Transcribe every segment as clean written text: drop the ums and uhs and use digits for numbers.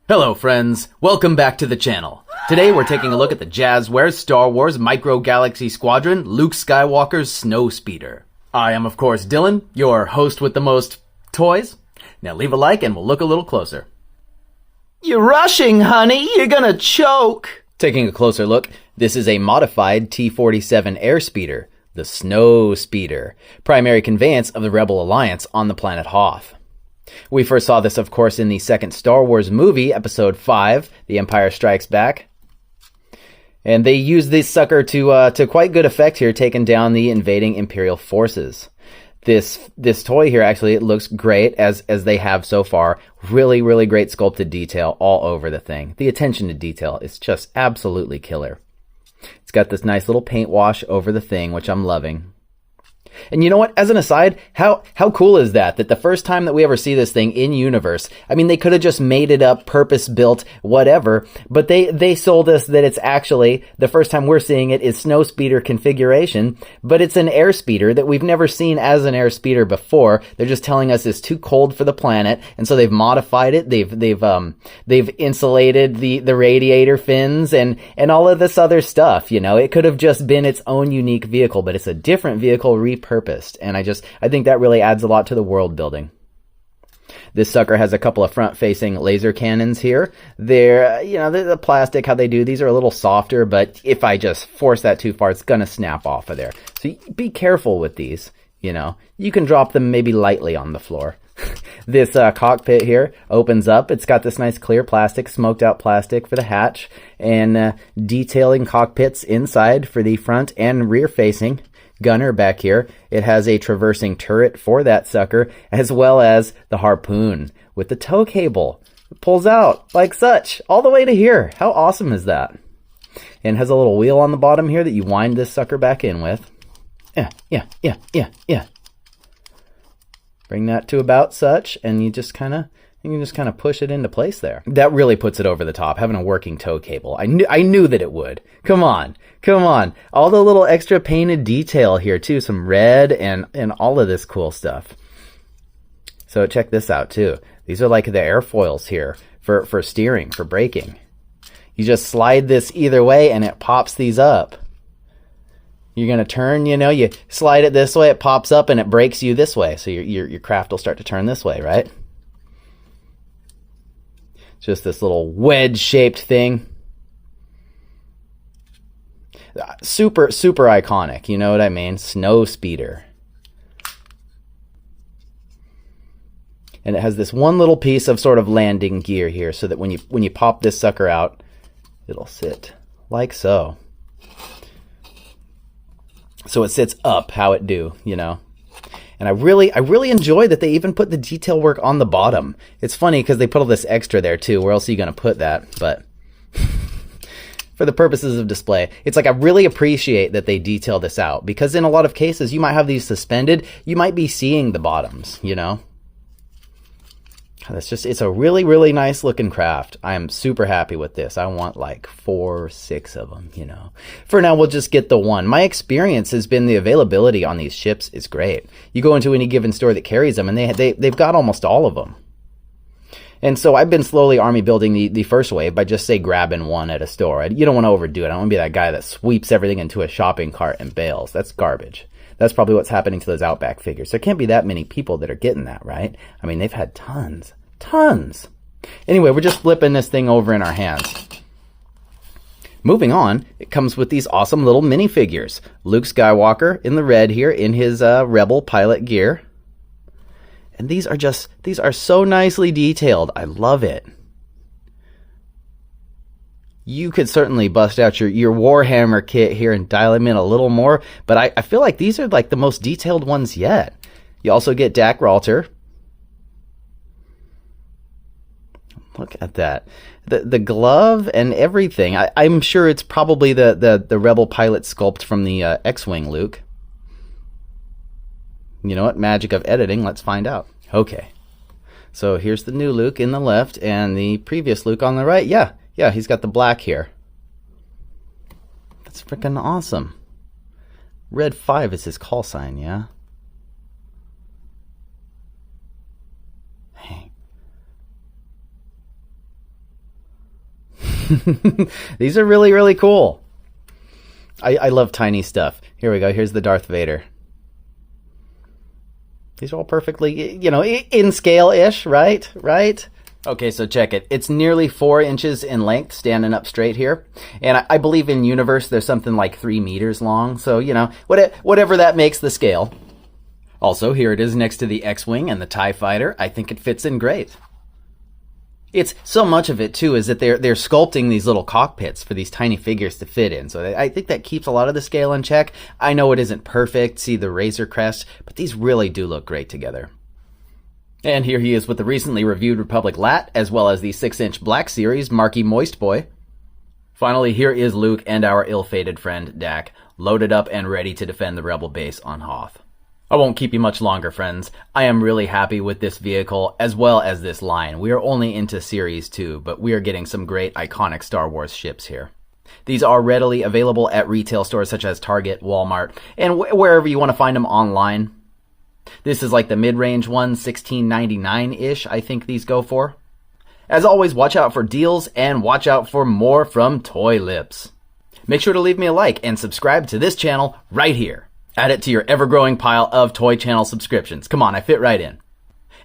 Hello friends, welcome back to the channel. Today we're taking a look at the Jazzwares Star Wars Micro Galaxy Squadron Luke Skywalker's Snowspeeder. I am of course Dylan, your host with the most toys. Now leave a like and we'll look a little closer. You're rushing, honey, you're gonna choke. Taking a closer look, this is a modified T-47 airspeeder, the Snowspeeder, primary conveyance of the Rebel Alliance on the planet Hoth. We first saw this, of course, in the second Star Wars movie, Episode 5, The Empire Strikes Back. And they used this sucker to quite good effect here, taking down the invading Imperial forces. This toy here, actually, it looks great, as they have so far. Really, really great sculpted detail all over the thing. The attention to detail is just absolutely killer. It's got this nice little paint wash over the thing, which I'm loving. And you know what? As an aside, how cool is that the first time that we ever see this thing in universe, I mean, they could have just made it up, purpose-built, whatever, but they sold us that it's actually, the first time we're seeing it is Snowspeeder configuration, but it's an airspeeder that we've never seen as an airspeeder before. They're just telling us it's too cold for the planet, and so they've modified it. They've insulated the radiator fins and all of this other stuff, you know. It could have just been its own unique vehicle, but it's a different vehicle repurposed, and I think that really adds a lot to the world building. This sucker has a couple of front-facing laser cannons here. They're, you know, the plastic, how they do, these are a little softer, but if I just force that too far, it's gonna snap off of there. So be careful with these, you know. You can drop them maybe lightly on the floor. This cockpit here opens up. It's got this nice clear plastic, smoked out plastic for the hatch, and detailing cockpits inside for the front and rear facing gunner back here. It has a traversing turret for that sucker, as well as the harpoon with the tow cable. It pulls out like such all the way to here. How awesome is that? And has a little wheel on the bottom here that you wind this sucker back in with. Yeah. Bring that to about such, and you just kind of push it into place there. That really puts it over the top, having a working tow cable. I knew that it would. Come on. All the little extra painted detail here too, some red and all of this cool stuff. So check this out too. These are like the airfoils here for steering, for braking. You just slide this either way and it pops these up. You're going to turn, you know, you slide it this way, it pops up and it brakes you this way. So your craft will start to turn this way, right? Just this little wedge-shaped thing. Super iconic, you know what I mean? Snowspeeder. And it has this one little piece of sort of landing gear here, so that when you pop this sucker out, it'll sit like so. So it sits up how it do, you know. And I really enjoy that they even put the detail work on the bottom. It's funny because they put all this extra there too. Where else are you going to put that? But for the purposes of display, it's like I really appreciate that they detail this out, because in a lot of cases you might have these suspended. You might be seeing the bottoms, you know. It's a really nice looking craft. I am super happy with this. I want like 4 or 6 of them, you know. For now, we'll just get the one. My experience has been the availability on these ships is great. You go into any given store that carries them, and they've got almost all of them. And so I've been slowly army building the first wave by just, say, grabbing one at a store. You don't want to overdo it. I don't want to be that guy that sweeps everything into a shopping cart and bails. That's garbage. That's probably what's happening to those Outback figures. There can't be that many people that are getting that, right? I mean, they've had tons. Anyway, we're just flipping this thing over in our hands. Moving on, it comes with these awesome little minifigures. Luke Skywalker in the red here in his Rebel pilot gear. And these are so nicely detailed. I love it. You could certainly bust out your Warhammer kit here and dial them in a little more, but I feel like these are like the most detailed ones yet. You also get Dak Ralter. Look at that. The glove and everything. I'm sure it's probably the Rebel pilot sculpt from the X-Wing Luke. You know what? Magic of editing. Let's find out. Okay. So here's the new Luke in the left and the previous Luke on the right. Yeah, he's got the black here. That's freaking awesome. Red 5 is his call sign, yeah? These are really, really cool. I love tiny stuff. Here we go. Here's the Darth Vader. These are all perfectly, in scale-ish, right? Right? Okay, so check it. It's nearly 4 inches in length, standing up straight here. And I believe in universe there's something like 3 meters long. So, whatever that makes the scale. Also, here it is next to the X-Wing and the TIE Fighter. I think it fits in great. It's so much of it, too, is that they're sculpting these little cockpits for these tiny figures to fit in. So I think that keeps a lot of the scale in check. I know it isn't perfect, see the Razor Crest, but these really do look great together. And here he is with the recently reviewed Republic Lat, as well as the 6-inch Black Series Marky Moist Boy. Finally, here is Luke and our ill-fated friend Dak, loaded up and ready to defend the Rebel base on Hoth. I won't keep you much longer, friends. I am really happy with this vehicle as well as this line. We are only into Series 2, but we are getting some great iconic Star Wars ships here. These are readily available at retail stores such as Target, Walmart, and wherever you want to find them online. This is like the mid-range one, $16.99-ish I think these go for. As always, watch out for deals and watch out for more from Toy Lips. Make sure to leave me a like and subscribe to this channel right here. Add it to your ever-growing pile of Toy Channel subscriptions. Come on, I fit right in.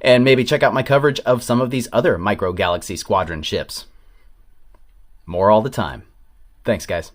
And maybe check out my coverage of some of these other Micro Galaxy Squadron ships. More all the time. Thanks, guys.